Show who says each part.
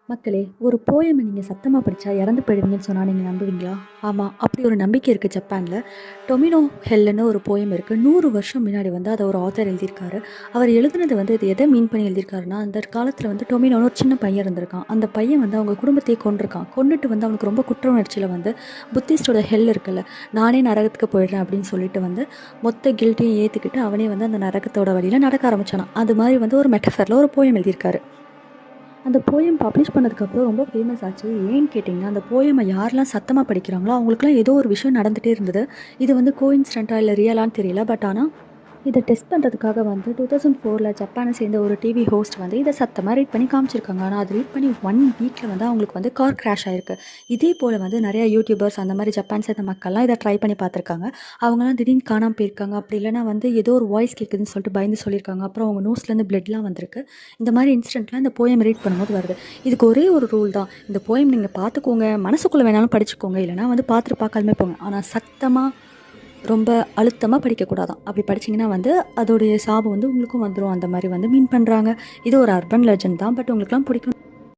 Speaker 1: மக்களே, ஒரு போயமை நீங்கள் சத்தமாக படித்தா இறந்து போயிடுவீங்கன்னு சொன்னால் நீங்கள் நம்புவீங்களா? ஆமாம், அப்படி ஒரு நம்பிக்கை இருக்குது ஜப்பானில். டொமினோ ஹெல்லுன்னு ஒரு போயம் இருக்குது. 100 வருஷம் முன்னாடி அதை ஒரு ஆத்தர் எழுதியிருக்காரு. அவர் எழுதுனது இது எதை மீன் பண்ணி எழுதியிருக்காருன்னா, அந்த காலத்தில் டொமினோன்னு ஒரு சின்ன பையன் இருந்திருக்கான். அந்த பையன் அவங்க குடும்பத்தையே கொண்டிருக்கான். கொண்டுட்டு அவனுக்கு ரொம்ப குற்ற உணர்ச்சியில் புத்திஸ்டோட ஹெல் இருக்குல்ல, நானே நரகத்துக்கு போயிடுறேன் அப்படின்னு சொல்லிட்டு மொத்த கில்ட்டையும் ஏற்றுக்கிட்டு அவனே அந்த நரகத்தோட வழியில் நடக்க ஆரம்பிச்சானான். அது மாதிரி ஒரு மெட்டஃபரில் ஒரு போயம் எழுதியிருக்காரு. அந்த போயம் பப்ளிஷ் பண்ணதுக்கப்புறம் ரொம்ப ஃபேமஸ் ஆச்சு. ஏன்னு கேட்டிங்கன்னா, அந்த போயமை யாரெல்லாம் சத்தமாக படிக்கிறாங்களோ அவங்களுக்குலாம் ஏதோ ஒரு விஷயம் நடந்துகிட்டே இருந்தது. இது கோஇன்சிடென்ட்டாக இல்லை ரியலான்னு தெரியல. பட் ஆனால் இதை டெஸ்ட் பண்ணுறதுக்காக 2004 ஜப்பானை சேர்ந்த ஒரு டிவி ஹோஸ்ட் இதை சத்தமாக ரீட் பண்ணி காமிச்சிருக்காங்க. ஆனால் அது ரீட் பண்ணி 1 வீக்கில் அவங்களுக்கு கார் கிராஷ் ஆகிருக்கு. இதே போல் நிறையா யூடியூபர்ஸ் அந்த மாதிரி ஜப்பான் சேர்ந்த மக்கள்லாம் இதை ட்ரை பண்ணி பார்த்துருக்காங்க. அவங்களாம் திடீர்னு காணாமல் போயிருக்காங்க. அப்படி இல்லைனா ஏதோ ஒரு வாய்ஸ் கேட்குதுன்னு சொல்லிட்டு பயந்து சொல்லியிருக்காங்க. அப்புறம் அவங்க நோஸ்லேருந்து பிளட்லாம் வந்திருக்கு. இந்த மாதிரி இன்சிடென்ட்லாம் இந்த போயம் ரீட் பண்ணும்போது வருது. இதுக்கு ஒரே ஒரு ரூல் தான். இந்த போயம் நீங்கள் பார்த்துக்கோங்க, மனசுக்குள்ளே வேணாலும் படிச்சுக்கோங்க, இல்லைனா பார்த்துட்டு பார்க்காலுமே போங்க. ஆனால் சத்தமாக ரொம்ப அழுத்தமாக படிக்கக்கூடாதான். அப்படி படிச்சிங்கன்னா அதோடைய சாபம் உங்களுக்கும் வந்துடும். அந்த மாதிரி மீன் பண்ணுறாங்க. இது ஒரு அர்பன் லெஜண்ட் தான். பட் உங்களுக்குலாம் பிடிக்கும்.